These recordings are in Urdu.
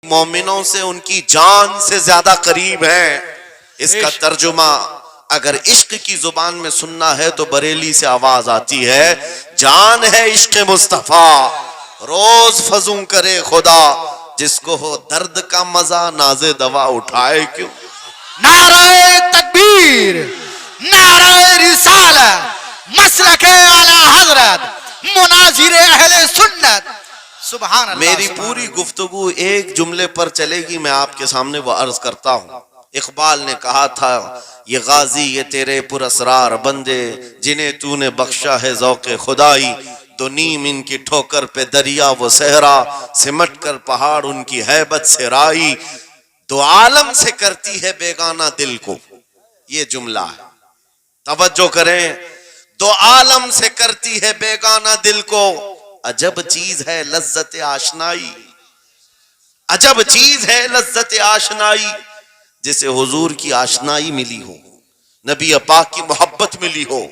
مومنوں سے ان کی جان سے زیادہ قریب ہیں. اس کا ترجمہ اگر عشق کی زبان میں سننا ہے تو بریلی سے آواز آتی ہے، جان ہے عشق مصطفیٰ روز فزوں کرے خدا، جس کو ہو درد کا مزہ ناز دوا اٹھائے کیوں. نعرہ تکبیر، نعرہ رسالت، مسلک اعلی حضرت، مناظر اہل سنت. سبحان اللہ. میری پوری گفتگو ایک جملے پر چلے گی، میں آپ کے سامنے وہ عرض کرتا ہوں. اقبال نے کہا تھا، یہ غازی یہ تیرے پر اسرار بندے، جنہیں تو نے بخشا ہے ذوق خدائی. دو نیم ان کی ٹھوکر پہ دریا وہ صحرا، سمٹ کر پہاڑ ان کی ہیبت سے رائی. دو عالم سے کرتی ہے بیگانہ دل کو. یہ جملہ ہے، توجہ کریں. دو عالم سے کرتی ہے بیگانہ دل کو، عجب چیز ہے لذت آشنائی. عجب چیز ہے لذت آشنائی، جسے حضور کی آشنائی ملی ہو، نبی پاک کی محبت ملی ہو،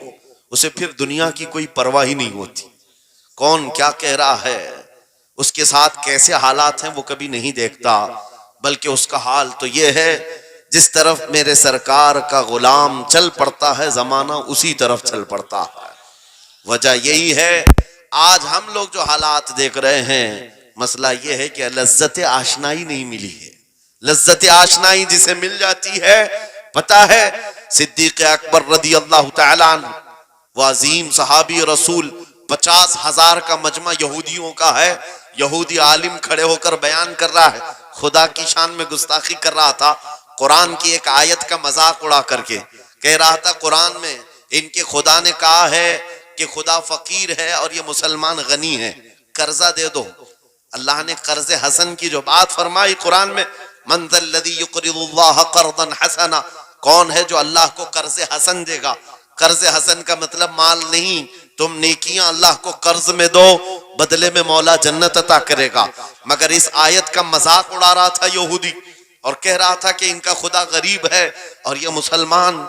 اسے پھر دنیا کی کوئی پرواہ ہی نہیں ہوتی. کون کیا کہہ رہا ہے، اس کے ساتھ کیسے حالات ہیں وہ کبھی نہیں دیکھتا، بلکہ اس کا حال تو یہ ہے جس طرف میرے سرکار کا غلام چل پڑتا ہے زمانہ اسی طرف چل پڑتا ہے. وجہ یہی ہے آج ہم لوگ جو حالات دیکھ رہے ہیں، مسئلہ یہ ہے کہ لذت آشنائی نہیں ملی ہے. لذت آشنائی جسے مل جاتی ہے، پتہ ہے صدیق اکبر رضی اللہ تعالیٰ عنہ، وہ عظیم صحابی رسول، 50,000 کا مجمع یہودیوں کا ہے. یہودی عالم کھڑے ہو کر بیان کر رہا ہے، خدا کی شان میں گستاخی کر رہا تھا. قرآن کی ایک آیت کا مذاق اڑا کر کے کہہ رہا تھا، قرآن میں ان کے خدا نے کہا ہے کہ خدا فقیر ہے اور یہ مسلمان غنی ہے، قرضہ دے دو. اللہ نے قرض حسن کی جو بات فرمائی قرآن میں، من ذا الذی یقرض اللہ قرضا حسنا، کون ہے جو اللہ کو قرض حسن دے گا. قرض حسن کا مطلب مال نہیں، تم نیکیاں اللہ کو قرض میں دو، بدلے میں مولا جنت عطا کرے گا. مگر اس آیت کا مذاق اڑا رہا تھا یہودی، اور کہہ رہا تھا کہ ان کا خدا غریب ہے اور یہ مسلمان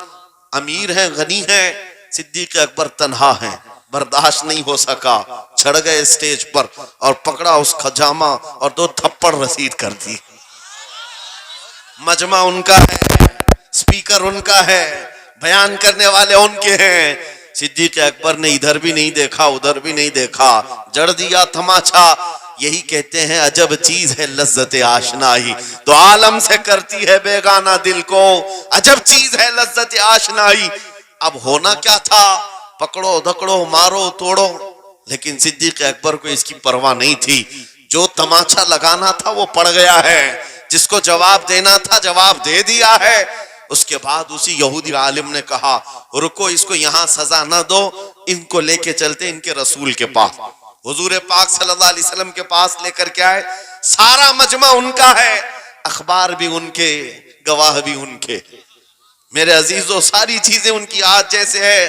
امیر ہیں غنی ہیں. صدیق اکبر تنہا ہیں، برداشت نہیں ہو سکا، چڑھ گئے اسٹیج پر اور پکڑا اس خجامہ اور 2 تھپڑ رسید کر دی. مجمع ان کا ہے، سپیکر ان کا ہے، بیان کرنے والے ان کے ہیں. صدیق اکبر نے ادھر بھی نہیں دیکھا ادھر بھی نہیں دیکھا، جڑ دیا تماچا. یہی کہتے ہیں عجب چیز ہے لذت آشنائی، تو عالم سے کرتی ہے بیگانہ دل کو، عجب چیز ہے لذت آشنائی. اب ہونا کیا تھا، پکڑو دکڑو مارو توڑو، لیکن صدیق اکبر کو اس کی پرواہ نہیں تھی. جو تماچا لگانا تھا وہ پڑ گیا ہے، جس کو جواب دینا تھا جواب دے دیا ہے. اس کے بعد اسی یہودی عالم نے کہا، رکو اس کو یہاں سزا نہ دو، ان کو لے کے چلتے ان کے رسول کے پاس. حضور پاک صلی اللہ علیہ وسلم کے پاس لے کر کے آئے. سارا مجمع ان کا ہے، اخبار بھی ان کے، گواہ بھی ان کے. میرے عزیزوں ساری چیزیں ان کی آج جیسے ہے،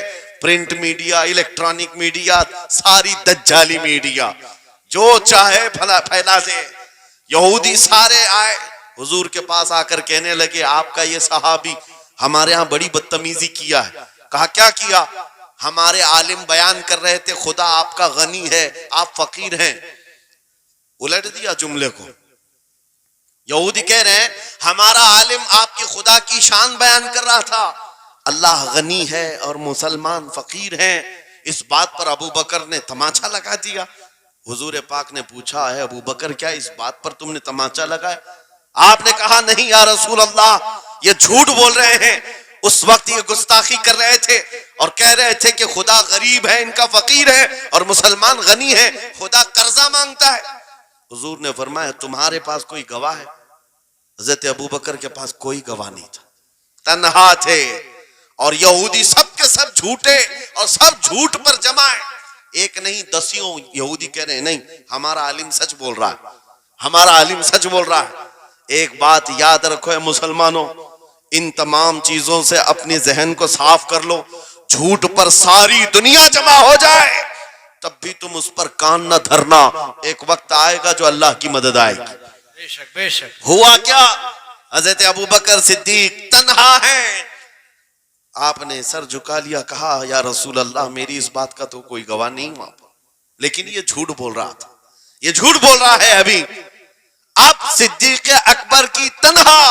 پرنٹ میڈیا، الیکٹرانک میڈیا، ساری دجالی میڈیا، جو چاہے پھیلا دے. یہودی سارے آئے حضور کے پاس آ کر کہنے لگے، آپ کا یہ صحابی ہمارے ہاں بڑی بدتمیزی کیا ہے. کہا کیا کیا؟ ہمارے عالم بیان کر رہے تھے خدا آپ کا غنی ہے آپ فقیر ہیں. الٹ دیا جملے کو. یہودی کہہ رہے ہیں ہمارا عالم آپ کی خدا کی شان بیان کر رہا تھا، اللہ غنی ہے اور مسلمان فقیر ہیں. اس بات پر ابو بکر نے تماچا لگا دیا. حضور پاک نے پوچھا ہے ابو بکر کیا اس بات پر تم نے تماچا لگایا؟ آپ نے کہا نہیں یا رسول اللہ، یہ جھوٹ بول رہے ہیں. اس وقت یہ گستاخی کر رہے تھے اور کہہ رہے تھے کہ خدا غریب ہے ان کا فقیر ہے اور مسلمان غنی ہے، خدا قرضہ مانگتا ہے. حضور نے فرمایا تمہارے پاس کوئی گواہ ہے؟ حضرت ابو بکر کے پاس کوئی گواہ نہیں تھا، تنہا تھے. اور یہودی سب کے سب جھوٹے اور سب جھوٹ پر جمع ہے. ایک نہیں دسیوں یہودی کہہ رہے ہیں نہیں ہمارا عالم سچ بول رہا ہے، ہمارا عالم سچ بول رہا ہے. ایک بات یاد رکھو اے مسلمانوں، ان تمام چیزوں سے اپنی ذہن کو صاف کر لو. جھوٹ پر ساری دنیا جمع ہو جائے تب بھی تم اس پر کان نہ دھرنا، ایک وقت آئے گا جو اللہ کی مدد آئے گی. بے شک بے شک. ہوا کیا، حضرت ابو بکر صدیق تنہا ہیں. آپ نے سر جھکا لیا، کہا یا رسول اللہ میری اس بات کا تو کوئی گواہ نہیں ہوا، لیکن یہ جھوٹ بول رہا تھا، یہ جھوٹ بول رہا ہے. ابھی اب صدیق اکبر کی تنہا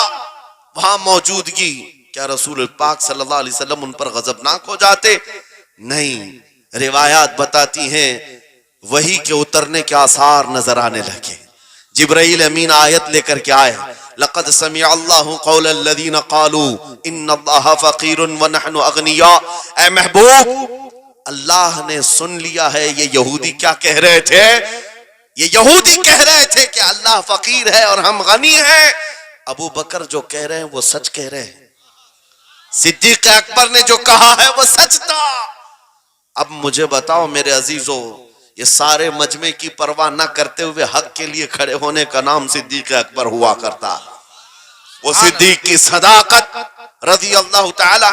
وہاں موجودگی، کیا رسول پاک صلی اللہ علیہ وسلم ان پر غضبناک ہو جاتے؟ نہیں، روایات بتاتی ہیں وحی کے اترنے کے آثار نظر آنے لگے. جبرائیل امین آیت لے کر کے آئے، لقد سمع اللہ قول الذین قالوا ان اللہ فقیر ونحن اغنیاء. اے محبوب، اللہ نے سن لیا ہے یہ یہودی کیا کہہ رہے تھے. یہ یہودی کہہ رہے تھے کہ اللہ فقیر ہے اور ہم غنی ہیں. ابو بکر جو کہہ رہے ہیں وہ سچ کہہ رہے ہیں، صدیق اکبر نے جو کہا ہے وہ سچ تھا. اب مجھے بتاؤ میرے عزیزو، یہ سارے مجمع کی پرواہ نہ کرتے ہوئے حق کے لیے کھڑے ہونے کا نام صدیق اکبر ہوا کرتا. وہ صدیق کی صداقت رضی اللہ تعالی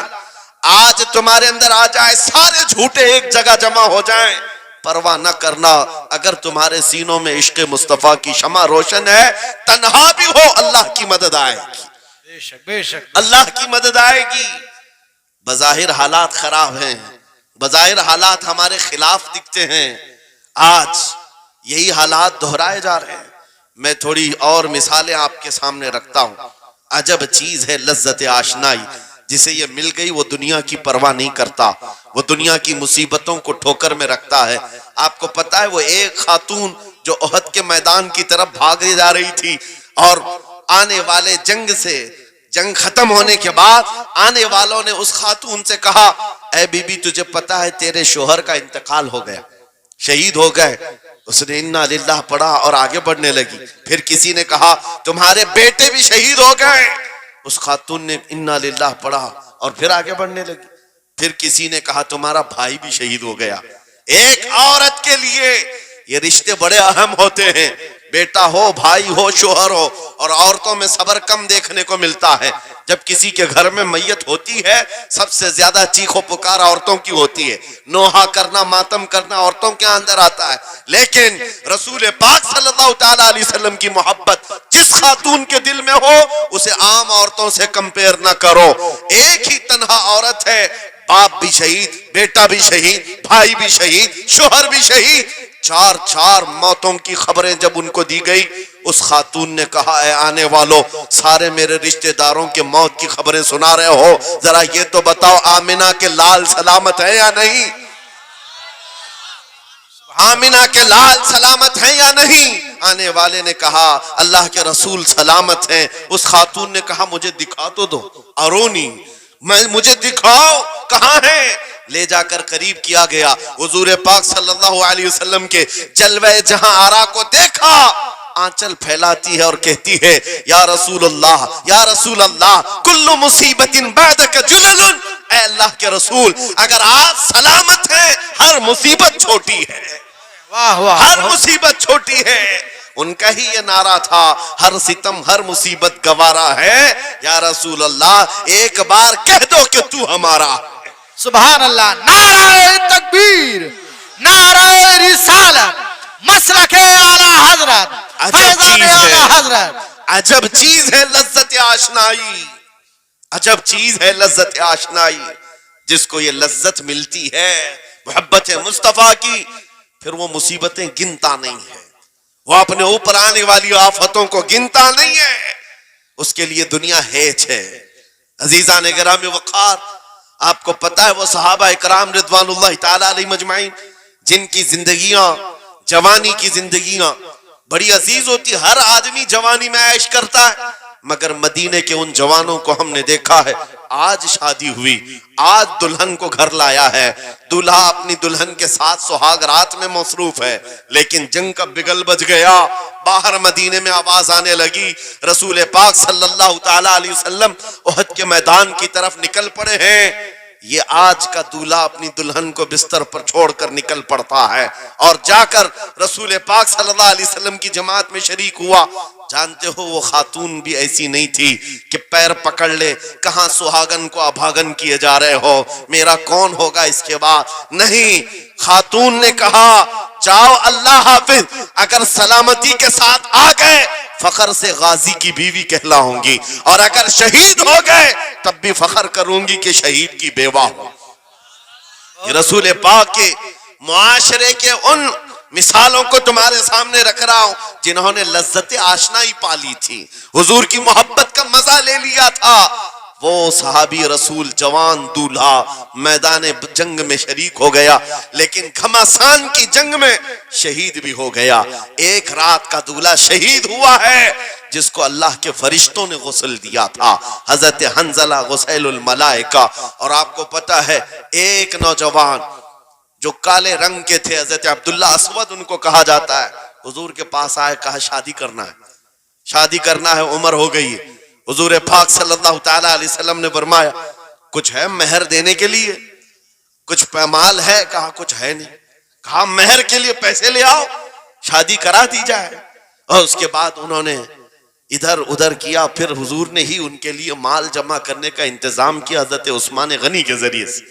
آج تمہارے اندر آ جائے، سارے جھوٹے ایک جگہ جمع ہو جائیں، پرواہ نہ کرنا. اگر تمہارے سینوں میں عشق مصطفیٰ کی شمع روشن ہے، تنہا بھی ہو اللہ کی مدد آئے گی. بے شک بے شک اللہ کی مدد آئے گی. بظاہر حالات خراب ہیں، بظاہر حالات ہمارے خلاف دکھتے ہیں، آج یہی حالات دہرائے جا رہے ہیں. میں تھوڑی اور مثالیں آپ کے سامنے رکھتا ہوں. عجب چیز ہے لذت آشنائی، جسے یہ مل گئی وہ دنیا کی پرواہ نہیں کرتا، وہ دنیا کی مصیبتوں کو ٹھوکر میں رکھتا ہے. آپ کو پتا ہے وہ ایک خاتون جو احد کے میدان کی طرف بھاگے جا رہی تھی، اور آنے والے جنگ ختم ہونے کے بعد آنے والوں نے اس خاتون سے کہا، اے بی بی تجھے پتا ہے تیرے شوہر کا انتقال ہو گیا، شہید ہو گئے. اس نے انا للہ پڑھا اور آگے بڑھنے لگی. پھر کسی نے کہا تمہارے بیٹے بھی شہید ہو گئے. اس خاتون نے انا للہ پڑھا اور پھر آگے بڑھنے لگی. پھر کسی نے کہا تمہارا بھائی بھی شہید ہو گیا. ایک عورت کے لیے یہ رشتے بڑے اہم ہوتے ہیں، بیٹا ہو، بھائی ہو، شوہر ہو. اور عورتوں میں صبر کم دیکھنے کو ملتا ہے. جب کسی کے گھر میں میت ہوتی ہے سب سے زیادہ چیخ و پکار عورتوں کی ہوتی ہے، نوحہ کرنا، ماتم کرنا عورتوں کے اندر آتا ہے. لیکن رسول پاک صلی اللہ تعالی علیہ وسلم کی محبت جس خاتون کے دل میں ہو اسے عام عورتوں سے کمپیر نہ کرو. ایک ہی تنہا عورت ہے، باپ بھی شہید، بیٹا بھی شہید، بھائی بھی شہید، شوہر بھی شہید. چار موتوں کی خبریں جب ان کو دی گئی، اس خاتون نے کہا اے آنے والوں، سارے میرے رشتہ داروں کے موت کی خبریں سنا رہے ہو، ذرا یہ تو بتاؤ آمنہ کے لال سلامت ہے یا نہیں؟ آمنہ کے لال سلامت ہیں یا نہیں؟ آنے والے نے کہا اللہ کے رسول سلامت ہیں. اس خاتون نے کہا مجھے دکھا تو دو، ارونی، مجھے دکھاؤ کہاں ہیں. لے جا کر قریب کیا گیا. حضور پاک صلی اللہ علیہ وسلم کے جلوہ جہاں آرا کو دیکھا، آنچل پھیلاتی ہے اور کہتی ہے یا رسول اللہ، یا رسول اللہ، کل مصیبت بعدک جلل. اے اللہ کے رسول، اگر آپ سلامت ہیں ہر مصیبت چھوٹی ہے، واہ واہ، ہر مصیبت چھوٹی ہے. ان کا ہی یہ نعرہ تھا، ہر ستم ہر مصیبت گوارا ہے. یا رسول اللہ ایک بار کہہ دو کہ تو ہمارا. سبحان اللہ. نعرہ تکبیر، نعرہ رسالت، مسلک اعلی حضرت، فیضان اعلی حضرت. عجب چیز ہے لذت آشنائی، عجب چیز ہے لذت آشنائی. جس کو یہ لذت ملتی ہے محبت مصطفیٰ کی، پھر وہ مصیبتیں گنتا نہیں ہے، وہ اپنے اوپر آنے والی آفتوں کو گنتا نہیں ہے. اس کے لیے دنیا ہیچ ہے. عزیزان گرامی وقار، آپ کو پتا ہے وہ صحابہ اکرام رضوان اللہ تعالی علیہ مجمعین جن کی زندگیاں، جوانی کی زندگیاں بڑی عزیز ہوتی. ہر آدمی جوانی میں عیش کرتا ہے، مگر مدینے کے ان جوانوں کو ہم نے دیکھا ہے آج شادی ہوئی، آج دلہن کو گھر لایا ہے، دلہا اپنی دلہن کے ساتھ سہاگ رات میں مصروف ہے. لیکن جنگ کا بگل بج گیا، باہر مدینے میں آواز آنے لگی، رسول پاک صلی اللہ تعالی علیہ وسلم احد کے میدان کی طرف نکل پڑے ہیں. یہ آج کا دولہا اپنی دلہن کو بستر پر چھوڑ کر نکل پڑتا ہے اور جا کر رسول پاک صلی اللہ علیہ وسلم کی جماعت میں شریک ہوا. جانتے ہو وہ خاتون بھی ایسی نہیں تھی کہ پیر پکڑ لے، کہاں سہاگن کو ابھاگن کیے جا رہے ہو، میرا کون ہوگا اس کے بعد. نہیں، خاتون نے کہا جاؤ اللہ حافظ، اگر سلامتی کے ساتھ آ گئے فخر سے غازی کی بیوی کہلاؤں گی، اور اگر شہید ہو گئے تب بھی فخر کروں گی کہ شہید کی بیوہ ہو. رسول پاک کے معاشرے کے ان مثالوں کو تمہارے سامنے رکھ رہا ہوں جنہوں نے لذت آشنائی پالی تھی، حضور کی محبت کا مزہ لے لیا تھا۔ وہ صحابی رسول جوان دولہا میدان جنگ میں شریک ہو گیا، لیکن گھمسان کی جنگ میں شہید بھی ہو گیا۔ ایک رات کا دولہا شہید ہوا ہے جس کو اللہ کے فرشتوں نے غسل دیا تھا، حضرت حنظلہ غسیل الملائکہ۔ اور آپ کو پتا ہے ایک نوجوان جو کالے رنگ کے تھے، حضرت عبداللہ اسود ان کو کہا جاتا ہے، حضور کے پاس آئے، کہا شادی کرنا ہے، شادی کرنا ہے، عمر ہو گئی ہے۔ حضور پاک صلی اللہ تعالیٰ علیہ وسلم نے فرمایا کچھ ہے مہر دینے کے لیے، کچھ پیمال ہے؟ کہا کچھ ہے نہیں۔ کہا مہر کے لیے پیسے لے آؤ، شادی کرا دی جائے۔ اور اس کے بعد انہوں نے ادھر ادھر کیا، پھر حضور نے ہی ان کے لیے مال جمع کرنے کا انتظام کیا حضرت عثمان غنی کے ذریعے سے۔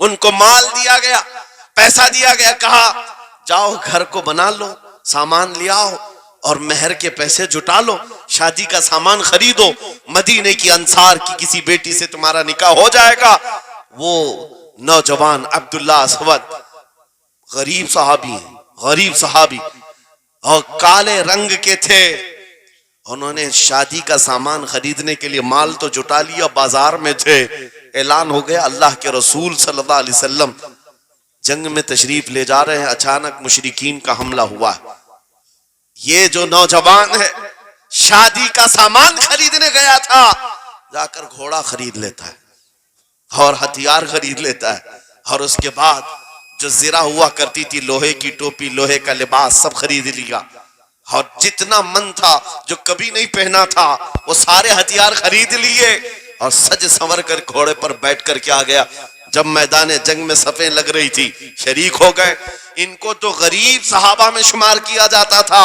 ان کو مال دیا گیا، پیسہ دیا گیا، کہا جاؤ گھر کو بنا لو، سامان لے آؤ اور مہر کے پیسے جٹا لو، شادی کا سامان خریدو، مدینے کی انصار کی کسی بیٹی سے تمہارا نکاح ہو جائے گا۔ وہ نوجوان عبداللہ اسود غریب صحابی ہیں، غریب صحابی اور کالے رنگ کے تھے، انہوں نے شادی کا سامان خریدنے کے لیے مال تو جٹا لیا، بازار میں تھے، اعلان ہو گیا اللہ کے رسول صلی اللہ علیہ وسلم جنگ میں تشریف لے جا رہے ہیں، اچانک مشرکین کا حملہ ہوا ہے۔ یہ جو نوجوان ہے شادی کا سامان خریدنے گیا تھا، جا کر گھوڑا خرید لیتا ہے اور ہتھیار خرید لیتا ہے، اور اس کے بعد جو زرہ ہوا کرتی تھی، لوہے کی ٹوپی، لوہے کا لباس سب خرید لیا، اور جتنا من تھا جو کبھی نہیں پہنا تھا وہ سارے ہتھیار خرید لیے، اور سج سنور کر گھوڑے پر بیٹھ کر کیا گیا، جب میدان جنگ میں صفیں لگ رہی تھی شریک ہو گئے۔ ان کو تو غریب صحابہ میں شمار کیا جاتا تھا،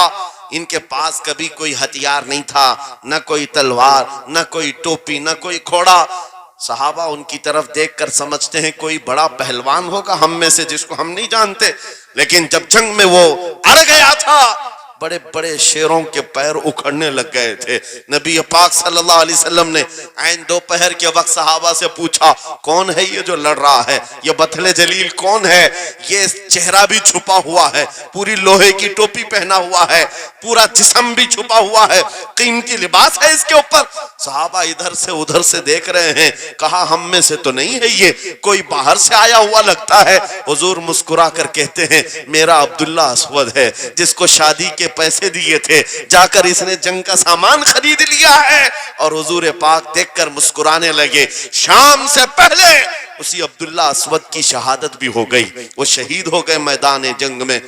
ان کے پاس کبھی کوئی ہتھیار نہیں تھا، نہ کوئی تلوار، نہ کوئی ٹوپی، نہ کوئی گھوڑا۔ صحابہ ان کی طرف دیکھ کر سمجھتے ہیں کوئی بڑا پہلوان ہوگا ہم میں سے جس کو ہم نہیں جانتے، لیکن جب جنگ میں وہ اڑ گیا تھا بڑے بڑے شیروں کے پیر اکھڑنے لگ گئے تھے۔ نبی پاک صلی اللہ علیہ وسلم نے عین دوپہر کے وقت صحابہ سے پوچھا کون ہے یہ جو لڑ رہا ہے، یہ بطل جلیل کون ہے؟ یہ چہرہ بھی چھپا ہوا ہے، پوری لوہے کی ٹوپی پہنا ہوا ہے، پورا جسم بھی چھپا ہوا ہے، قیمتی لباس ہے اس کے اوپر۔ صحابہ ادھر سے ادھر سے دیکھ رہے ہیں، کہا ہم میں سے تو نہیں ہے، یہ کوئی باہر سے آیا ہوا لگتا ہے۔ حضور مسکرا کر کہتے ہیں میرا عبداللہ اسود ہے، جس کو شادی کے پیسے دیے تھے، جا کر اس نے جنگ کا سامان خرید لیا ہے۔ اور حضور پاک دیکھ کر مسکرانے لگے۔ شام سے پہلے اسی عبداللہ اسود کی شہادت بھی ہو گئی، وہ شہید ہو گئے میدان جنگ میں۔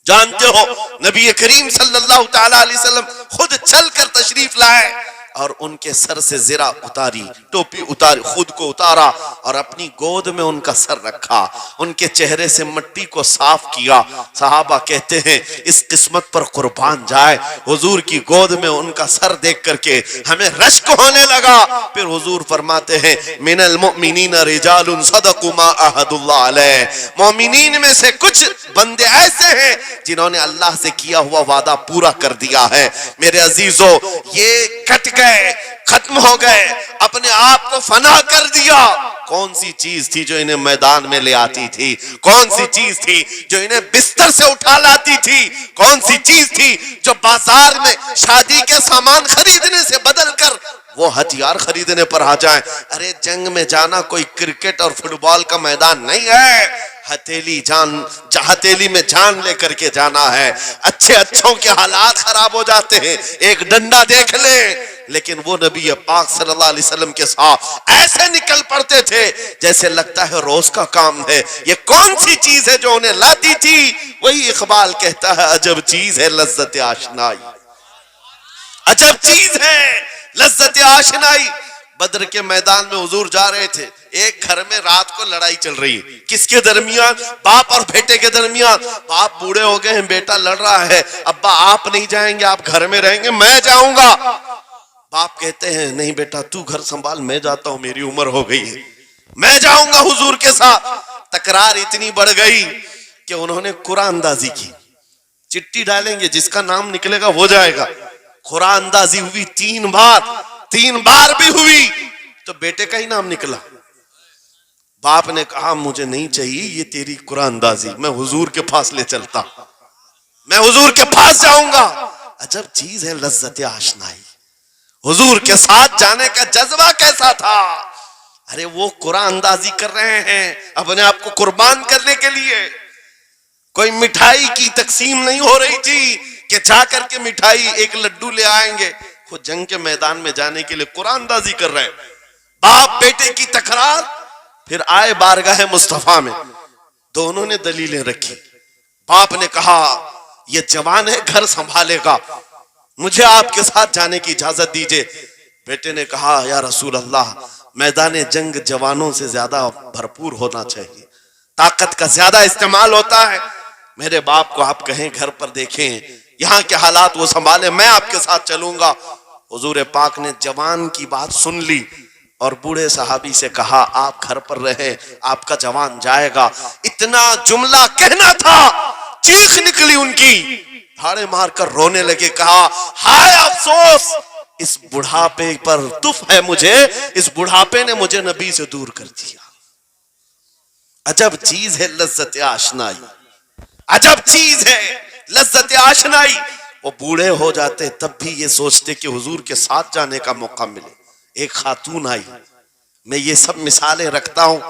جانتے ہو نبی کریم صلی اللہ تعالی علیہ وسلم خود چل کر تشریف لائے اور ان کے سر سے زرہ اتاری، ٹوپی اتاری، خود کو اتارا اور اپنی گود میں ان کا سر رکھا، ان کے چہرے سے مٹی کو صاف کیا۔ صحابہ کہتے ہیں اس قسمت پر قربان جائے، حضور کی گود میں ان کا سر دیکھ کر کے ہمیں رشک ہونے لگا۔ پھر حضور فرماتے ہیں من المؤمنین رجال صدقوا ما عاہدوا اللہ علیہ، مومنین میں سے کچھ بندے ایسے ہیں جنہوں نے اللہ سے کیا ہوا وعدہ پورا کر دیا ہے۔ میرے عزیزو یہ کٹ گئے، ختم ہو گئے، اپنے آپ کو فنا کر دیا۔ کون سی چیز تھی جو انہیں میدان میں لے آتی تھی؟ کون سی چیز تھی جو انہیں بستر سے اٹھا لاتی تھی؟ کون سی چیز تھی جو بازار میں شادی کے سامان خریدنے سے بدل کر وہ ہتھیار خریدنے پر آ جائیں؟ ارے جنگ میں جانا کوئی کرکٹ اور فٹ بال کا میدان نہیں ہے، ہتھیلی میں جان لے کر کے جانا ہے۔ اچھوں کے حالات خراب ہو جاتے ہیں، ایک ڈنڈا دیکھ لیں، لیکن وہ نبی پاک صلی اللہ علیہ وسلم کے ساتھ ایسے نکل پڑتے تھے جیسے لگتا ہے روز کا کام ہے۔ یہ کون سی چیز ہے جو انہیں لاتی تھی؟ وہی اقبال کہتا ہے عجب چیز ہے لذت آشنائی، عجب چیز ہے لذت آشنائی۔ بدر کے میدان میں حضور جا رہے تھے، ایک گھر میں رات کو لڑائی چل رہی ہے، کس کے درمیان؟ باپ اور بیٹے کے درمیان۔ باپ بوڑھے ہو گئے ہیں، بیٹا لڑ رہا ہے، ابا آپ نہیں جائیں گے، آپ گھر میں رہیں گے، میں جاؤں گا۔ باپ کہتے ہیں نہیں بیٹا تو گھر سنبھال، میں جاتا ہوں، میری عمر ہو گئی ہے، میں جاؤں گا حضور کے ساتھ۔ تکرار اتنی بڑھ گئی کہ انہوں نے قرآن اندازی کی، چٹی ڈالیں گے جس کا نام نکلے گا وہ جائے گا۔ قرآن اندازی ہوئی تین بار بھی ہوئی تو بیٹے کا ہی نام نکلا۔ باپ نے کہا مجھے نہیں چاہیے یہ تیری قرآن اندازی، میں حضور کے پاس لے چلتا، میں حضور کے پاس جاؤں گا۔ عجب چیز ہے لذت آشنائی، حضور کے ساتھ جانے کا جذبہ کیسا تھا۔ ارے وہ قرآن اندازی کر رہے ہیں اپنے آپ کو قربان کرنے کے لیے، کوئی مٹھائی کی تقسیم نہیں ہو رہی تھی کہ جا کر کے مٹھائی ایک لڈو لے آئیں گے، خود جنگ کے میدان میں جانے کے لیے قرآن اندازی کر رہے ہیں۔ باپ بیٹے کی تکرار، پھر آئے بارگاہ مصطفیٰ میں، دونوں نے دلیلیں رکھی۔ باپ نے کہا یہ جوان ہے گھر سنبھالے گا، مجھے آپ کے ساتھ جانے کی اجازت دیجئے۔ بیٹے نے کہا یا رسول اللہ میدان جنگ جوانوں سے زیادہ بھرپور ہونا چاہیے، طاقت کا زیادہ استعمال ہوتا ہے، میرے باپ کو آپ کہیں گھر پر دیکھیں، یہاں کے حالات وہ سنبھالے، میں آپ کے ساتھ چلوں گا۔ حضور پاک نے جوان کی بات سن لی اور بوڑھے صحابی سے کہا آپ گھر پر رہے، آپ کا جوان جائے گا۔ اتنا جملہ کہنا تھا، چیخ نکلی ان کی، دھاڑے مار کر رونے لگے، کہا ہائے افسوس، اس بڑھاپے پر تف ہے مجھے، اس بڑھاپے نے مجھے نبی سے دور کر دیا۔ عجب چیز ہے لذت آشنائی، عجب چیز ہے لذت آشنائی۔ وہ بوڑھے ہو جاتے تب بھی یہ سوچتے کہ حضور کے ساتھ جانے کا موقع ملے۔ ایک خاتون آئی، میں یہ سب مثالیں رکھتا ہوں،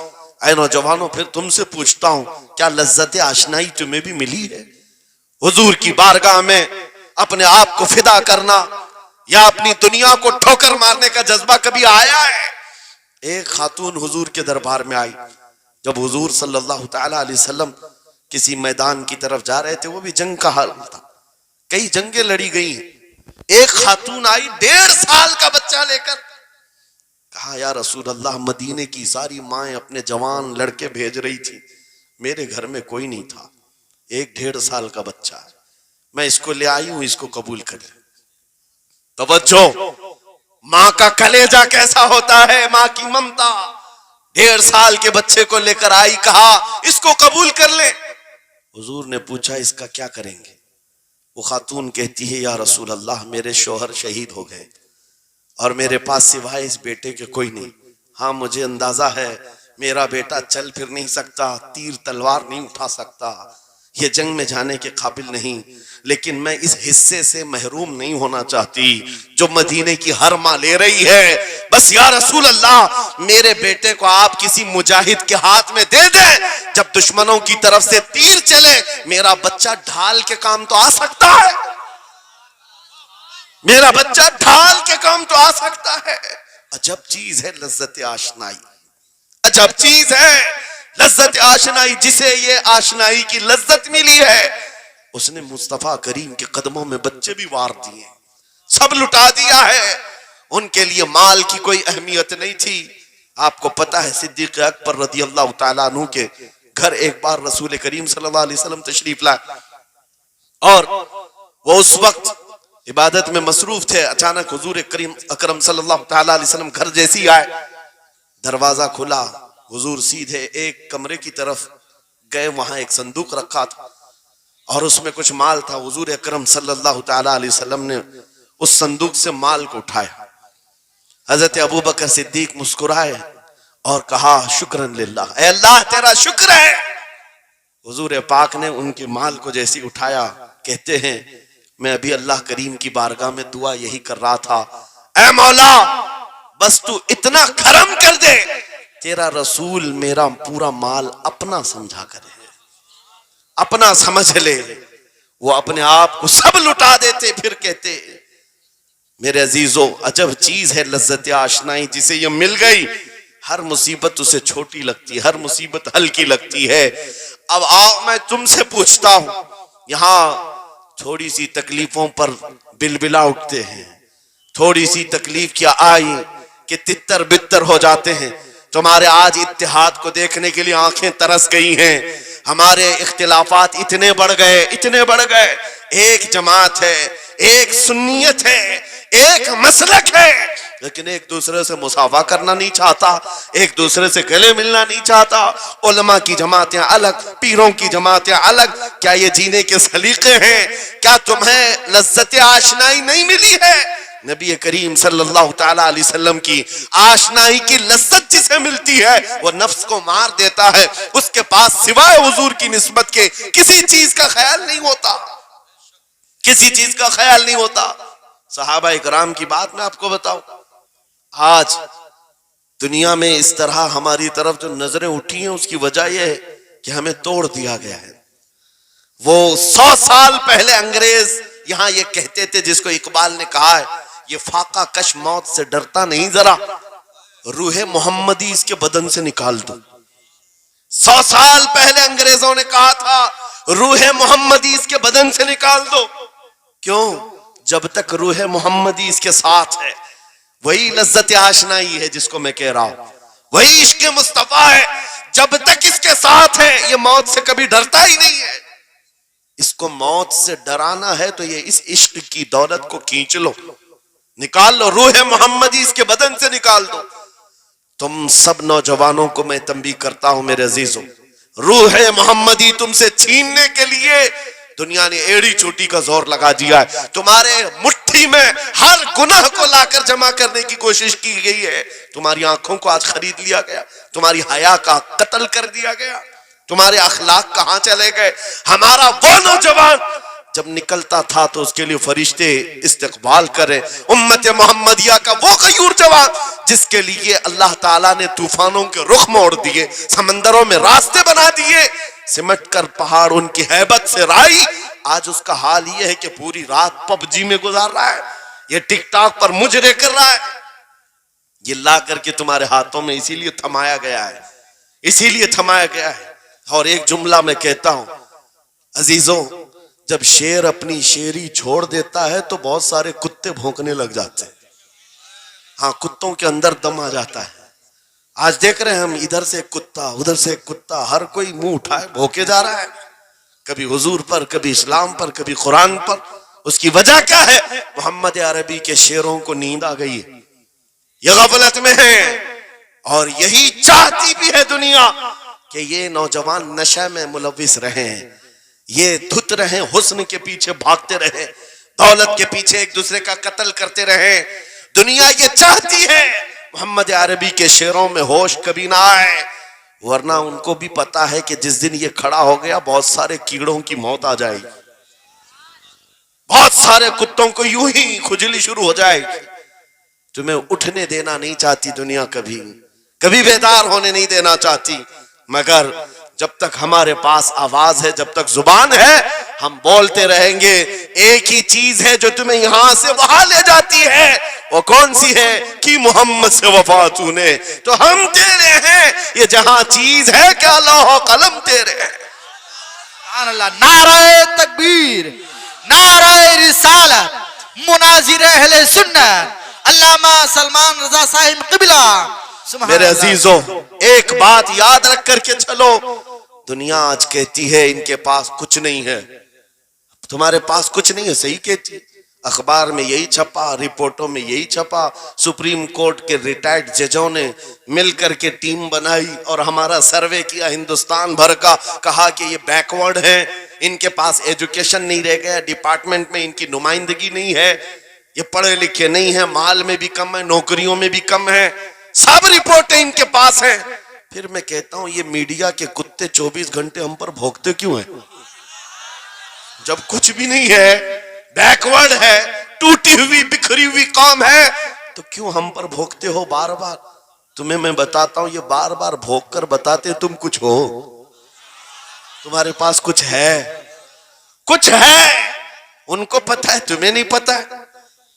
اے نوجوانوں پھر تم سے پوچھتا ہوں کیا لذت آشنائی تمہیں بھی ملی ہے؟ حضور کی بارگاہ میں اپنے آپ کو فدا کرنا یا اپنی دنیا کو ٹھوکر مارنے کا جذبہ کبھی آیا ہے؟ ایک خاتون حضور کے دربار میں آئی، جب حضور صلی اللہ تعالی علیہ وسلم کسی میدان کی طرف جا رہے تھے، وہ بھی جنگ کا حال تھا، کئی جنگیں لڑی گئی، ایک خاتون آئی 1.5 سال کا بچہ لے کر، کہا یا رسول اللہ مدینے کی ساری مائیں اپنے جوان لڑکے بھیج رہی تھی، میرے گھر میں کوئی نہیں تھا، ایک 1.5 سال کا بچہ ہے، میں اس کو لے آئی ہوں، اس کو قبول کر لیں۔ توجہ، ماں کا کلیجہ کیسا ہوتا ہے، ماں کی ممتا، 1.5 سال کے بچے کو لے کر آئی، کہا اس کو قبول کر لیں۔ حضور نے پوچھا اس کا کیا کریں گے؟ وہ خاتون کہتی ہے یا رسول اللہ میرے شوہر شہید ہو گئے اور میرے پاس سوائے اس بیٹے کے کوئی نہیں، ہاں مجھے اندازہ ہے میرا بیٹا چل پھر نہیں سکتا، تیر تلوار نہیں اٹھا سکتا، یہ جنگ میں جانے کے قابل نہیں، لیکن میں اس حصے سے محروم نہیں ہونا چاہتی جو مدینے کی ہر ماں لے رہی ہے، بس یا رسول اللہ میرے بیٹے کو آپ کسی مجاہد کے ہاتھ میں دے دیں، جب دشمنوں کی طرف سے تیر چلے میرا بچہ ڈھال کے کام تو آ سکتا ہے، میرا بچہ ڈھال کے کام تو آ سکتا ہے۔ عجب چیز ہے لذت آشنائی، عجب چیز ہے لذت آشنائی، جسے یہ آشنائی کی لذت ملی ہے اس نے مصطفیٰ کریم کے قدموں میں بچے بھی وار دیے، سب لٹا دیا ہے، ان کے لیے مال کی کوئی اہمیت نہیں تھی۔ آپ کو پتا ہے صدیق اکبر رضی اللہ تعالیٰ عنہ کے گھر ایک بار رسول کریم صلی اللہ علیہ وسلم تشریف لائے اور وہ اس وقت عبادت میں مصروف تھے، اچانک حضور کریم اکرم صلی اللہ تعالیٰ علیہ وسلم گھر جیسی آئے، دروازہ کھلا، حضور سیدھے ایک کمرے کی طرف گئے، وہاں ایک صندوق رکھا تھا اور اس میں کچھ مال تھا، حضور اکرم صلی اللہ تعالیٰ علیہ وسلم نے اس صندوق سے مال کو اٹھایا، حضرت ابوبکر صدیق مسکرائے اور کہا شکرن للہ، اے اللہ تیرا شکر ہے۔ حضور پاک نے ان کے مال کو جیسی اٹھایا، کہتے ہیں میں ابھی اللہ کریم کی بارگاہ میں دعا یہی کر رہا تھا، اے مولا بس تو اتنا کرم کر دے تیرا رسول میرا پورا مال اپنا سمجھا کرے، اپنا سمجھ لے۔ وہ اپنے آپ کو سب لٹا دیتے، پھر کہتے میرے عزیزو عجب چیز ہے لذت آشنائی، جسے یہ مل گئی ہر مصیبت اسے چھوٹی لگتی ہے، ہر مصیبت ہلکی لگتی ہے۔ اب آؤ میں تم سے پوچھتا ہوں، یہاں تھوڑی سی تکلیفوں پر بلبلا اٹھتے ہیں، تھوڑی سی تکلیف کیا آئی کہ تتر بتر ہو جاتے ہیں، تمہارے آج اتحاد کو دیکھنے کے لیے آنکھیں ترس گئی ہیں، ہمارے اختلافات اتنے بڑھ گئے، اتنے بڑھ گئے، ایک جماعت ہے، ایک سنیت ہے، ایک مسلک ہے، لیکن ایک دوسرے سے مساوا کرنا نہیں چاہتا، ایک دوسرے سے گلے ملنا نہیں چاہتا، علماء کی جماعتیں الگ، پیروں کی جماعتیں الگ، کیا یہ جینے کے سلیقے ہیں؟ کیا تمہیں لذت آشنائی نہیں ملی ہے؟ نبی کریم صلی اللہ تعالیٰ علیہ وسلم کی آشنائی کی لذت جسے ملتی ہے وہ نفس کو مار دیتا ہے. اس کے پاس سوائے حضور کی نسبت کے کسی چیز کا خیال نہیں ہوتا, کسی چیز کا خیال نہیں ہوتا. صحابہ اکرام کی بات میں آپ کو بتاؤں, آج دنیا میں اس طرح ہماری طرف جو نظریں اٹھی ہیں اس کی وجہ یہ ہے کہ ہمیں توڑ دیا گیا ہے. وہ 100 سال پہلے انگریز یہاں یہ کہتے تھے, جس کو اقبال نے کہا ہے یہ فاقہ کش موت سے ڈرتا نہیں ذرا, روح محمدی اس کے بدن سے نکال دو. 100 سال پہلے انگریزوں نے کہا تھا روح محمدی اس کے بدن سے نکال دو. کیوں؟ جب تک روح محمدی اس کے ساتھ ہے وہی لذت آشنائی ہے جس کو میں کہہ رہا ہوں, وہی عشق مصطفیٰ ہے. جب تک اس کے ساتھ ہے یہ موت سے کبھی ڈرتا ہی نہیں ہے. اس کو موت سے ڈرانا ہے تو یہ اس عشق کی دولت کو کھینچ لو, نکال لو, روح محمدی اس کے بدن سے نکال دو. تم سب نوجوانوں کو میں تنبیہ کرتا ہوں میرے عزیزوں, روح محمدی تم سے چھیننے کے لیے دنیا نے ایڑی چوٹی کا زور لگا دیا ہے. تمہارے مٹھی میں ہر گناہ کو لا کر جمع کرنے کی کوشش کی گئی ہے. تمہاری آنکھوں کو آج خرید لیا گیا, تمہاری حیا کا قتل کر دیا گیا, تمہارے اخلاق کہاں چلے گئے. ہمارا وہ نوجوان جب نکلتا تھا تو اس کے لیے فرشتے استقبال کرے. امت محمدیہ کا وہ غیور جوان جس کے لیے اللہ تعالیٰ نے طوفانوں کے رخ موڑ دیے, سمندروں میں راستے بنا دیے, سمٹ کر پہاڑ ان کی ہیبت سے رائی. آج اس کا حال یہ ہے کہ پوری رات پب جی میں گزار رہا ہے, یہ ٹک ٹاک پر مجرے کر رہا ہے. یہ لا کر کے تمہارے ہاتھوں میں اسی لیے تھمایا گیا ہے, اسی لیے تھمایا گیا ہے. اور ایک جملہ میں کہتا ہوں عزیزوں, جب شیر اپنی شیری چھوڑ دیتا ہے تو بہت سارے کتے بھونکنے لگ جاتے ہیں. ہاں, کتوں کے اندر دم آ جاتا ہے. آج دیکھ رہے ہیں ہم, ادھر سے ایک کتا, ادھر سے ایک کتا, ہر کوئی منہ اٹھائے بھوکے جا رہا ہے, کبھی حضور پر, کبھی اسلام پر, کبھی قرآن پر. اس کی وجہ کیا ہے؟ محمد عربی کے شعروں کو نیند آ گئی ہے, یہ غفلت میں ہے. اور یہی چاہتی بھی ہے دنیا کہ یہ نوجوان نشے میں ملوث رہیں, یہ دھت رہیں, حسن کے پیچھے بھاگتے رہیں, دولت کے پیچھے ایک دوسرے کا قتل کرتے رہیں. دنیا یہ چاہتی ہے محمد عربی کے شعروں میں ہوش کبھی نہ آئے, ورنہ ان کو بھی پتا ہے کہ جس دن یہ کھڑا ہو گیا بہت سارے کیڑوں کی موت آ جائے گی, بہت سارے کتوں کو یوں ہی کھجلی شروع ہو جائے گی. تمہیں اٹھنے دینا نہیں چاہتی دنیا, کبھی کبھی بیدار ہونے نہیں دینا چاہتی. مگر جب تک ہمارے پاس آواز ہے, جب تک زبان ہے, ہم بولتے رہیں گے. ایک ہی چیز ہے جو تمہیں یہاں سے وہاں لے جاتی ہے, وہ کون سی ہے؟ کہ محمد سے وفا تو نے, تو ہم تیرے ہیں. یہ جہاں چیز ہے کیا لوح و قلم تیرے ہیں. سبحان اللہ. نعرہ تکبیر, نعرہ رسالت, مناظر اہل سنت علامہ سلمان رضا صاحب قبلہ. میرے عزیزوں, ایک بات یاد رکھ کر کے چلو, دنیا آج کہتی ہے ان کے پاس کچھ نہیں ہے, تمہارے پاس کچھ نہیں ہے, صحیح کہتی. اخبار میں یہی چھپا, رپورٹوں میں یہی چھپا, سپریم کورٹ کے ریٹائرڈ ججوں نے مل کر کے ٹیم بنائی اور ہمارا سروے کیا ہندوستان بھر کا, کہا کہ یہ بیکورڈ ہیں, ان کے پاس ایجوکیشن نہیں رہ گیا, ڈپارٹمنٹ میں ان کی نمائندگی نہیں ہے, یہ پڑھے لکھے نہیں ہیں, مال میں بھی کم ہے, نوکریوں میں بھی کم ہے, سب رپورٹیں ان کے پاس ہیں. پھر میں کہتا ہوں یہ میڈیا کے کتے 24 گھنٹے ہم پر بھونکتے کیوں ہیں؟ جب کچھ بھی نہیں ہے, بیکورڈ ہے, ٹوٹی ہوئی بکھری ہوئی قوم ہے, تو کیوں ہم پر بھونکتے ہو بار بار؟ تمہیں میں بتاتا ہوں, یہ بار بار بھونک کر بتاتے تم کچھ ہو, تمہارے پاس کچھ ہے, کچھ ہے. ان کو پتہ ہے, تمہیں نہیں پتہ ہے.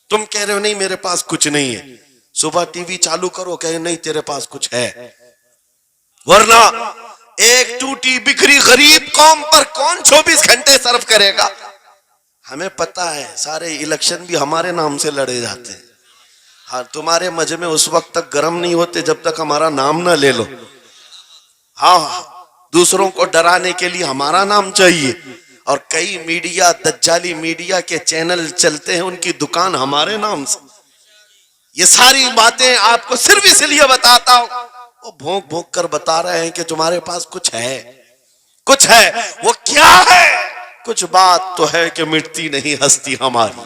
تم کہہ رہے ہو نہیں میرے پاس کچھ نہیں ہے, صبح ٹی وی چالو کرو, کہے نہیں تیرے پاس کچھ ہے. ورنہ ایک ٹوٹی بکھری غریب قوم پر کون 24 گھنٹے صرف کرے گا؟ ہمیں پتہ ہے سارے الیکشن بھی ہمارے نام سے لڑے جاتے ہیں. ہاں, تمہارے مجمع اس وقت تک گرم نہیں ہوتے جب تک ہمارا نام نہ لے لو. ہاں, دوسروں کو ڈرانے کے لیے ہمارا نام چاہیے, اور کئی میڈیا, دجالی میڈیا کے چینل چلتے ہیں, ان کی دکان ہمارے نام سے. یہ ساری باتیں آپ کو صرف اس لیے بتاتا ہوں, وہ بھونک بھونک کر بتا رہے ہیں کہ تمہارے پاس کچھ ہے, کچھ ہے. وہ کیا ہے؟ کچھ بات تو ہے کہ مٹتی نہیں ہستی ہماری.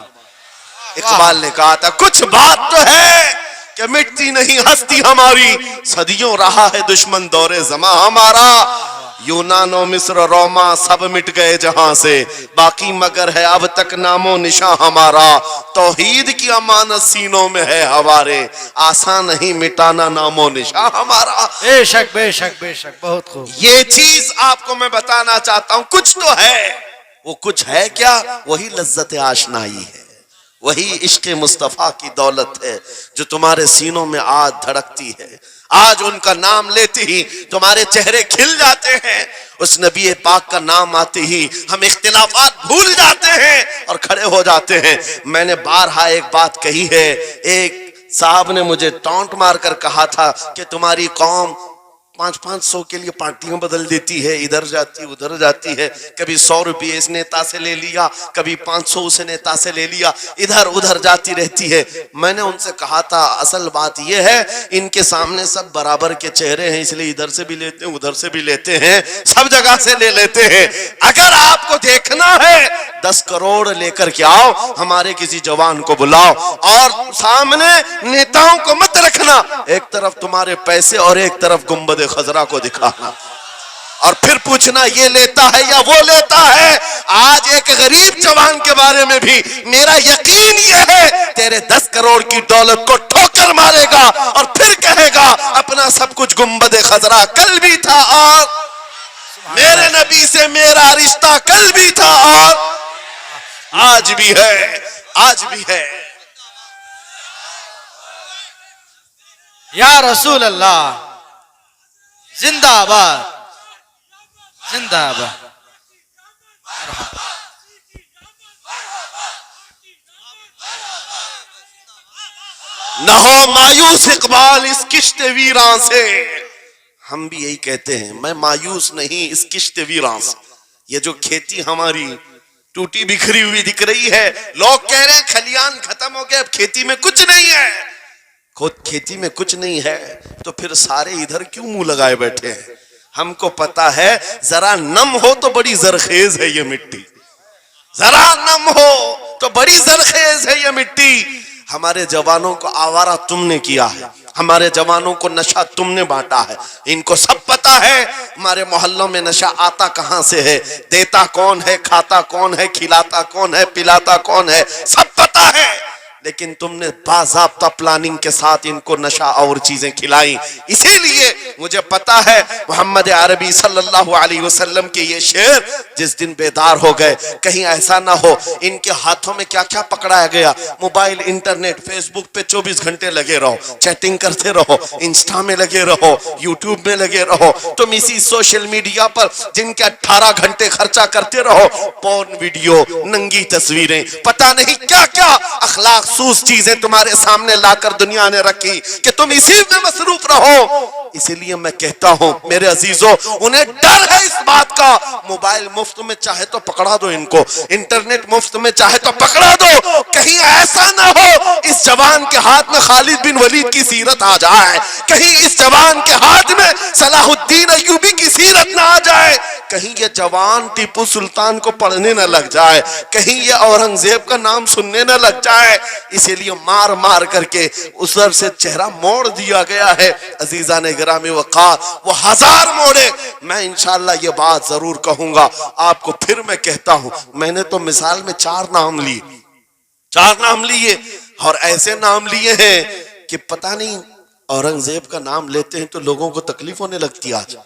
اقبال نے کہا تھا کچھ بات تو ہے کہ مٹتی نہیں ہستی ہماری، صدیوں رہا ہے دشمن دور زماں ہمارا، یونان و مصر روما سب مٹ گئے جہاں سے، باقی مگر ہے اب تک نام و نشاں ہمارا، توحید کی امانت سینوں میں ہے ہمارے، آسان نہیں مٹانا نام و نشاں ہمارا۔ بے شک بے شک بے شک، بہت خوب۔ یہ چیز آپ کو میں بتانا چاہتا ہوں، کچھ تو ہے، وہ کچھ ہے کیا؟ وہی لذت آشنائی ہے، وہی عشق مصطفیٰ کی دولت ہے جو تمہارے سینوں میں آج دھڑکتی ہے، آج ان کا نام لیتے ہی تمہارے چہرے کھل جاتے ہیں، اس نبی پاک کا نام آتے ہی ہم اختلافات بھول جاتے ہیں اور کھڑے ہو جاتے ہیں۔ میں نے بارہا ایک بات کہی ہے، ایک صاحب نے مجھے ٹونٹ مار کر کہا تھا کہ تمہاری قوم 500 کے لیے پارٹیاں بدل دیتی ہے، ادھر جاتی ادھر جاتی ہے، کبھی 100 روپے اس نیتا سے لے لیا، کبھی 500 اس نیتا سے لے لیا، ادھر ادھر جاتی رہتی ہے۔ میں نے ان سے کہا تھا اصل بات یہ ہے ان کے سامنے سب برابر کے چہرے ہیں، اس لیے ادھر سے بھی لیتے ہیں ادھر سے بھی لیتے ہیں، سب جگہ سے لے لیتے ہیں۔ اگر آپ کو دیکھنا ہے 10 کروڑ لے کر کے آؤ، ہمارے کسی جوان کو بلاؤ اور سامنے نیتاؤں کو مت رکھنا، ایک طرف تمہارے پیسے اور ایک طرف گنبد خضرا کو دکھانا، اور پھر پوچھنا یہ لیتا ہے یا وہ لیتا ہے۔ آج ایک غریب جوان کے بارے میں بھی میرا یقین یہ ہے تیرے 10 کروڑ کی دولت کو ٹھوکر مارے گا اور پھر کہے گا اپنا سب کچھ گنبد خضرا کل بھی تھا اور میرے نبی سے میرا رشتہ کل بھی تھا اور آج بھی ہے، آج بھی ہے۔ یا رسول اللہ، زندہ آباد، زندہ آباد۔ نہ ہو مایوس اقبال اس کشت ویراں سے، ہم بھی یہی کہتے ہیں میں مایوس نہیں اس کشت ویراں سے۔ یہ جو کھیتی ہماری ٹوٹی بکھری ہوئی دکھ رہی ہے، لوگ کہہ رہے ہیں کھلیان ختم ہو گئے، اب کھیتی میں کچھ نہیں ہے، خود کھیتی میں کچھ نہیں ہے تو پھر سارے ادھر کیوں منہ لگائے بیٹھے ہیں؟ ہم کو پتا ہے ذرا نم ہو تو بڑی زرخیز ہے یہ مٹی، ذرا نم ہو تو بڑی زرخیز ہے یہ مٹی۔ ہمارے جوانوں کو آوارہ تم نے کیا ہے، ہمارے جوانوں کو نشہ تم نے بانٹا ہے، ان کو سب پتا ہے ہمارے محلوں میں نشہ آتا کہاں سے ہے، دیتا کون ہے، کھاتا کون ہے، کھلاتا کون ہے، پلاتا کون ہے، سب پتا ہے، لیکن تم نے باضابطہ پلاننگ کے ساتھ ان کو نشہ اور چیزیں کھلائیں۔ اسی لیے مجھے پتا ہے محمد عربی صلی اللہ علیہ وسلم کے یہ شعر جس دن بیدار ہو گئے، کہیں ایسا نہ ہو ان کے ہاتھوں میں کیا کیا پکڑایا گیا، موبائل، انٹرنیٹ، فیس بک پہ 24 گھنٹے لگے رہو، چیٹنگ کرتے رہو، انسٹا میں لگے رہو، یوٹیوب میں لگے رہو، تم اسی سوشل میڈیا پر جن کے 18 گھنٹے خرچہ کرتے رہو، پورن ویڈیو، ننگی تصویریں، پتہ نہیں کیا کیا اخلاق سوز چیزیں تمہارے سامنے لا کر دنیا نے رکھی کہ تم اسی میں مصروف رہو۔ اسی لیے میں کہتا ہوں میرے عزیزوں، انہیں ڈر ہے اس بات کا، موبائل مفت میں چاہے تو پکڑا دو ان کو، انٹرنیٹ مفت میں چاہے تو پکڑا دو، کہیں ایسا نہ ہو اس جوان کے ہاتھ میں خالد بن ولید کی سیرت آ جائے، کہیں اس جوان کے ہاتھ میں صلاح الدین ایوبی کی سیرت نہ آ جائے، کہیں یہ جوان ٹیپو سلطان کو پڑھنے نہ لگ جائے، کہیں یہ اورنگزیب کا نام سننے نہ لگ جائے۔ اسی لیے مار مار کر کے اس طرف سے چہرہ موڑ دیا گیا ہے۔ عزیزان گرامی وقار، وہ 1000 موڑے، میں انشاءاللہ یہ بات ضرور کہوں گا آپ کو، پھر میں کہتا ہوں میں نے تو مثال میں 4 نام لیے، 4 نام لیے، اور ایسے نام لیے ہیں کہ پتہ نہیں اورنگزیب کا نام لیتے ہیں تو لوگوں کو تکلیف ہونے لگتی، آج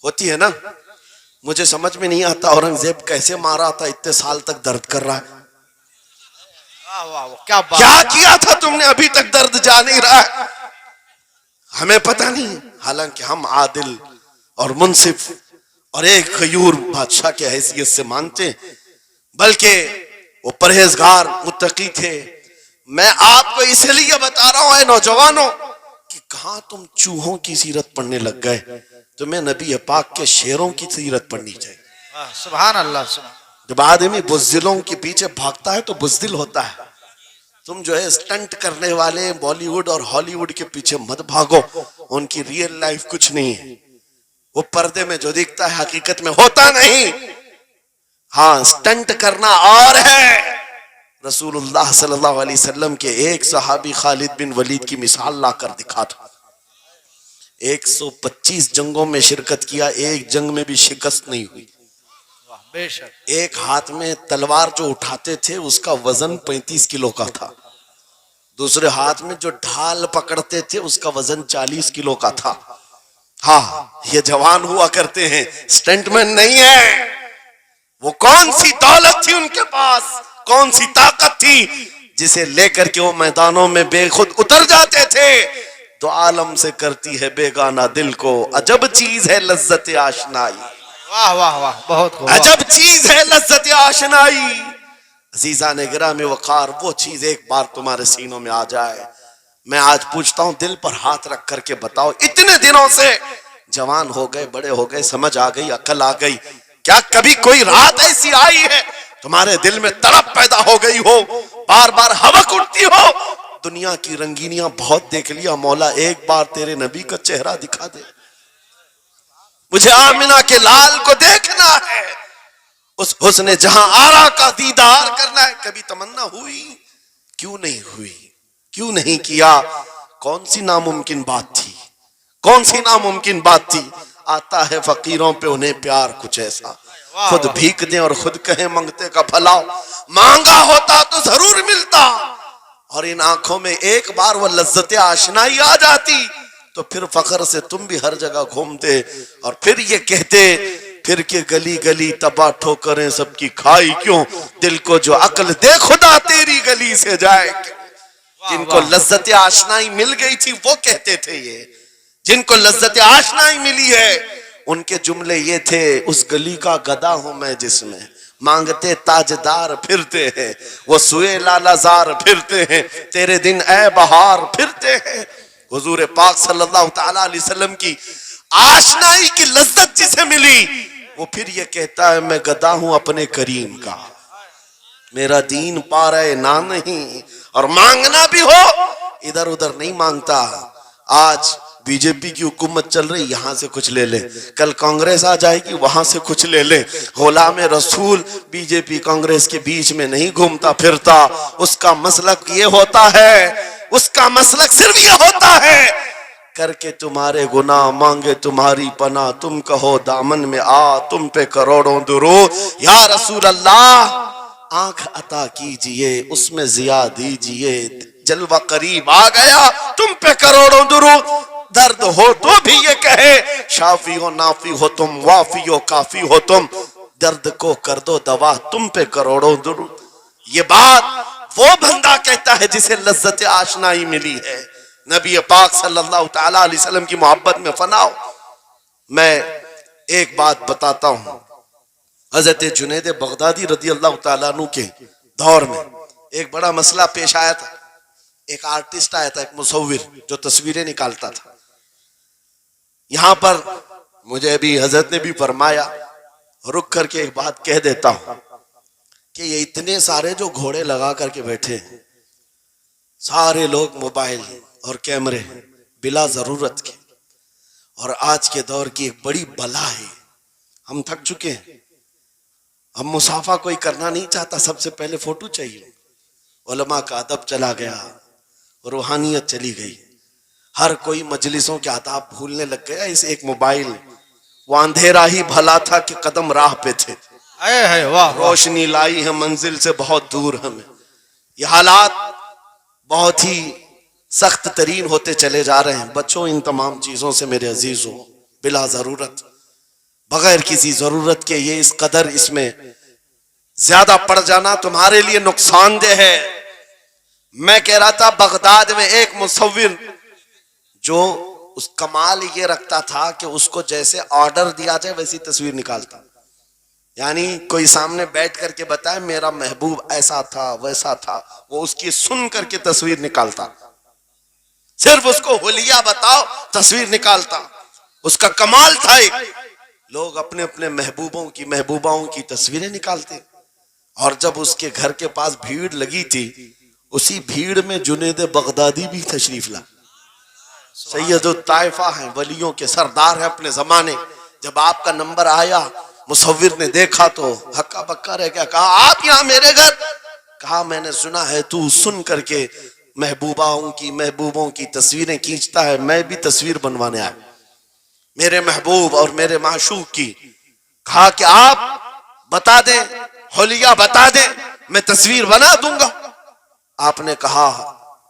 ہوتی ہے نا۔ مجھے سمجھ میں نہیں آتا اورنگزیب کیسے مارا تھا، اتنے سال تک درد کر رہا ہے، کیا کیا تھا تم نے، ابھی تک درد جا نہیں رہا ہے، ہمیں پتہ نہیں، حالانکہ ہم عادل اور منصف اور ایک غیور بادشاہ کے حیثیت سے مانتے ہیں، بلکہ وہ پرہیزگار متقی تھے۔ میں آپ کو اس لیے بتا رہا ہوں اے نوجوانوں کہ کہاں تم چوہوں کی سیرت پڑھنے لگ گئے، تمہیں نبی پاک کے شیروں کی سیرت پڑھنی چاہیے۔ سبحان اللہ، سبحان۔ جب آدمی بزدلوں کے پیچھے بھاگتا ہے تو بزدل ہوتا ہے۔ تم جو ہے اسٹنٹ کرنے والے بالی ووڈ اور ہالی ووڈ کے پیچھے مت بھاگو، ان کی ریئل لائف کچھ نہیں ہے، وہ پردے میں جو دکھتا ہے حقیقت میں ہوتا نہیں۔ ہاں اسٹنٹ کرنا اور ہے، رسول اللہ صلی اللہ علیہ وسلم کے ایک صحابی خالد بن ولید کی مثال لا کر دکھا تھا. 125 جنگوں میں شرکت کیا, ایک جنگ میں بھی شکست نہیں ہوئی. بے شک. ایک ہاتھ میں تلوار جو اٹھاتے تھے اس کا وزن 35 کلو کا تھا, دوسرے ہاتھ میں جو ڈھال پکڑتے تھے اس کا وزن 40 کلو کا تھا. ہاں یہ جوان ہوا کرتے ہیں, سٹنٹ مین نہیں ہے. وہ کون سی دولت تھی ان کے پاس, کون سی طاقت تھی جسے لے کر کے وہ میدانوں میں بے خود اتر جاتے تھے. تو عالم سے کرتی ہے بیگانہ دل کو عجب چیز ہے لذت آشنائی. واہ واہ واہ, بہت خوب. عجب چیز ہے لذت آشنائی. عزیزان گرامی وقار, وہ چیز ایک بار تمہارے سینوں میں آ جائے. میں آج پوچھتا ہوں, دل پر ہاتھ رکھ کر کے بتاؤ, اتنے دنوں سے جوان ہو گئے, بڑے ہو گئے, سمجھ آ گئی, عقل آ گئی, کیا کبھی کوئی رات ایسی آئی ہے تمہارے دل میں تڑپ پیدا ہو گئی ہو, بار بار حوق اٹھتی ہو؟ دنیا کی رنگینیاں بہت دیکھ لیا, مولا ایک بار تیرے نبی کا چہرہ دکھا دے, مجھے آمنہ کے لال کو دیکھنا ہے, اس حسن جہاں آرا کا دیدار کرنا ہے. کبھی تمنا ہوئی؟ کیوں نہیں ہوئی, کیوں نہیں کیا؟ کون سی ناممکن بات تھی, کون سی ناممکن بات تھی؟ آتا ہے فقیروں پہ انہیں پیار کچھ ایسا, خود بھیک دیں اور خود کہیں منگتے کا بھلا, مانگا ہوتا تو ضرور ملتا. اور ان آنکھوں میں ایک بار وہ لذت آشنائی آ جاتی تو پھر فخر سے تم بھی ہر جگہ گھومتے اور پھر یہ کہتے پھر کہ گلی گلی تباہ ٹھوکریں سب کی کھائی کیوں, دل کو جو عقل دے خدا تیری گلی سے جائے. جن کو لذت آشنائی مل گئی تھی وہ کہتے تھے, یہ جن کو لذت آشنائی ملی ہے ان کے جملے یہ تھے, اس گلی کا گدا ہوں میں جس میں مانگتے تاجدار پھرتے ہیں, وہ سوئے لالا زار پھرتے ہیں, تیرے دن اے بہار پھرتے ہیں. حضور پاک صلی اللہ تعالی علیہ وسلم کی آشنائی کی لذت جسے ملی وہ پھر یہ کہتا ہے میں گدا ہوں اپنے کریم کا, میرا دین پا رہے نہ نہیں, اور مانگنا بھی ہو ادھر ادھر نہیں مانگتا. آج بی جے پی کی حکومت چل رہی, یہاں سے کچھ لے لے, کل کانگریس آ جائے گی وہاں سے کچھ لے لے. غلام رسول بی جے پی کانگریس کے بیچ میں نہیں گھومتا پھرتا, اس کا مسلک یہ ہوتا ہے, اس کا مسلک صرف یہ ہوتا ہے, کر کے تمہارے گناہ مانگے تمہاری پناہ, تم کہو دامن میں آ تم پہ کروڑوں درود. یا رسول اللہ آنکھ عطا کیجئے اس میں ضیا دیجئے, جلوہ قریب آ گیا تم پہ کروڑوں درود. درد ہو تو بھی یہ کہے شافی ہو نافی ہو تم, وافی ہو کافی ہو تم, درد کو کر دو دوا تم پہ کروڑوں درود. یہ بات وہ بندہ کہتا ہے جسے لذت آشنائی ملی ہے. نبی پاک صلی اللہ تعالی علیہ وسلم کی محبت میں فنا ہو. میں ایک بات بتاتا ہوں, حضرت جنید بغدادی رضی اللہ تعالیٰ عنہ کے دور میں ایک بڑا مسئلہ پیش آیا تھا. ایک آرٹسٹ آیا تھا, ایک مصور جو تصویریں نکالتا تھا. یہاں پر مجھے ابھی حضرت نے بھی فرمایا, رک کر کے ایک بات کہہ دیتا ہوں کہ یہ اتنے سارے جو گھوڑے لگا کر کے بیٹھے ہیں, سارے لوگ موبائل اور کیمرے بلا ضرورت کے, اور آج کے دور کی ایک بڑی بلا ہے. ہم تھک چکے ہیں, ہم مصافحہ کوئی کرنا نہیں چاہتا, سب سے پہلے فوٹو چاہیے. علماء کا ادب چلا گیا, روحانیت چلی گئی, ہر کوئی مجلسوں کے آداب بھولنے لگ گیا. اس ایک موبائل, وہ اندھیرا ہی بھلا تھا کہ قدم راہ پہ تھے, روشنی لائی ہے منزل سے بہت دور ہمیں. یہ حالات بہت ہی سخت ترین ہوتے چلے جا رہے ہیں. بچوں ان تمام چیزوں سے میرے عزیزوں, بلا ضرورت, بغیر کسی ضرورت کے یہ اس قدر اس میں زیادہ پڑ جانا تمہارے لیے نقصان دہ ہے. میں کہہ رہا تھا بغداد میں ایک مصور جو اس کمال یہ رکھتا تھا کہ اس کو جیسے آرڈر دیا جائے ویسی تصویر نکالتا. یعنی کوئی سامنے بیٹھ کر کے بتائے میرا محبوب ایسا تھا ویسا تھا, وہ اس کی سن کر کے تصویر نکالتا. صرف اس کو حلیہ بتاؤ تصویر نکالتا. اس کا کمال تھا. لوگ اپنے اپنے محبوبوں کی محبوباؤں کی تصویریں نکالتے, اور جب اس کے گھر کے پاس بھیڑ لگی تھی, اسی بھیڑ میں جنید بغدادی بھی تشریف لا. سید الطائفہ ہیں, ولیوں کے سردار ہیں اپنے زمانے. جب آپ کا نمبر آیا مصور نے دیکھا تو ہکا بکا رہ گیا, کہا آپ یہاں میرے گھر؟ کہا میں نے سنا ہے تو سن کر کے محبوبوں کی تصویریں کھینچتا ہے، میں بھی تصویر بنوانے آیا میرے محبوب اور میرے معشوق کی. کہا کہ آپ بتا دیں، حلیہ بتا دیں، میں تصویر بنا دوں گا. آپ نے کہا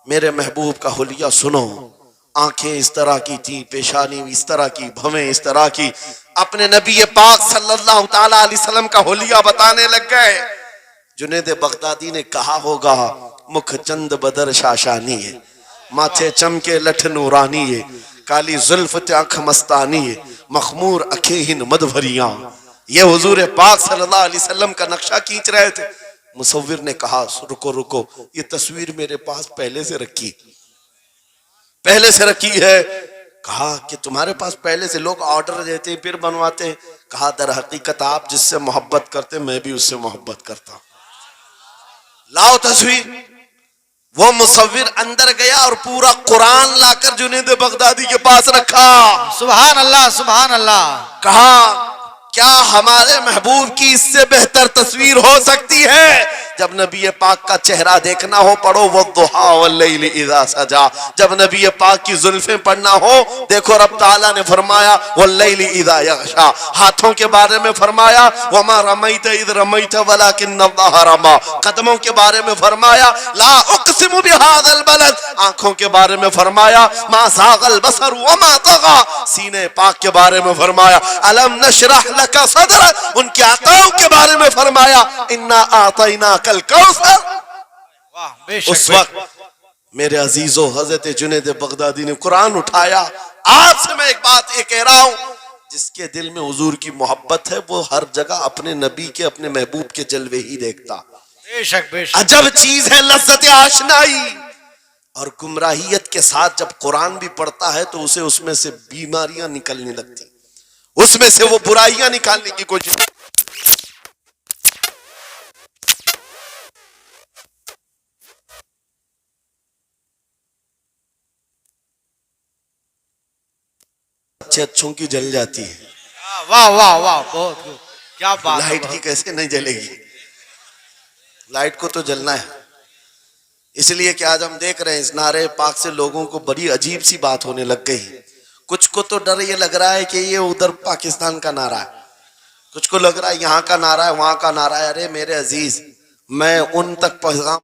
میرے محبوب کا حلیہ سنو. آنکھیں اس طرح کی تھی، پیشانی اس طرح کی، بھویں اس طرح کی. اپنے نبی پاک صلی اللہ تعالی علیہ وسلم کا حلیہ بتانے لگ گئے. جنید بغدادی نے کہا ہوگا مکھ چند بدر شاشانی ہے، ماتھے چمکے لٹھ نورانی ہے، کالی زلف تے آنکھ مستانی ہے، مخمور اکھیں مدبھریاں. یہ حضور پاک صلی اللہ علیہ وسلم کا نقشہ کھینچ رہے تھے. مصور نے کہا رکو، یہ تصویر میرے پاس پہلے سے رکھی ہے. کہا کہ تمہارے پاس پہلے سے لوگ آرڈر دیتے ہیں پھر بنواتے ہیں. کہا در حقیقت آپ جس سے محبت کرتے میں بھی اس سے محبت کرتا ہوں. لاؤ تصویر. وہ مصور اندر گیا اور پورا قرآن لا کر جنید بغدادی کے پاس رکھا. سبحان اللہ سبحان اللہ. کہا کیا ہمارے محبوب کی اس سے بہتر تصویر ہو سکتی ہے؟ جب نبی پاک کا چہرہ دیکھنا ہو پڑھو والضحا واللیل اذا سجا. جب نبی پاک کی زلفیں پڑھنا ہو دیکھو رب تعالیٰ نے فرمایا واللیل اذا یغشا. ہاتھوں کے بارے میں فرمایا وما رمیت اذ رمیت ولکن اللہ رما. قدموں کے بارے میں فرمایا لا اقسم بہذا البلد. آنکھوں کے بارے میں فرمایا ما زاغ البصر وما طغى. سینے پاک کے بارے میں فرمایا الم نشرح لک صدرک. ان کے عطاؤں کے بارے میں فرمایا انا اعطیناک الکوثر. واہ بے شک. اس وقت میرے عزیزو حضرت جنید بغدادی نے قرآن اٹھایا. آج سے میں ایک بات یہ کہہ رہا ہوں، جس کے دل میں حضور کی محبت ہے وہ ہر جگہ اپنے نبی کے اپنے محبوب کے جلوے ہی دیکھتا. بے شک بے شک. عجب چیز ہے لذت آشنائی. اور گمراہیت کے ساتھ جب قرآن بھی پڑھتا ہے تو اسے اس میں سے بیماریاں نکلنے لگتی، اس میں سے وہ برائیاں نکالنے کی کوشش. اچھوں کی جل جاتی ہے. واہ واہ واہ بہت خوب. کیا بات ہے. لائٹ کی کیسے نہیں جلے گی؟ لائٹ کو تو جلنا ہے. اس لیے کہ آج ہم دیکھ رہے ہیں اس نعرے پاک سے لوگوں کو بڑی عجیب سی بات ہونے لگ گئی. کچھ کو تو ڈر یہ لگ رہا ہے کہ یہ ادھر پاکستان کا نعرہ ہے، کچھ کو لگ رہا ہے یہاں کا نعرہ ہے وہاں کا نعرہ ہے. ارے میرے عزیز، میں ان تک پیغام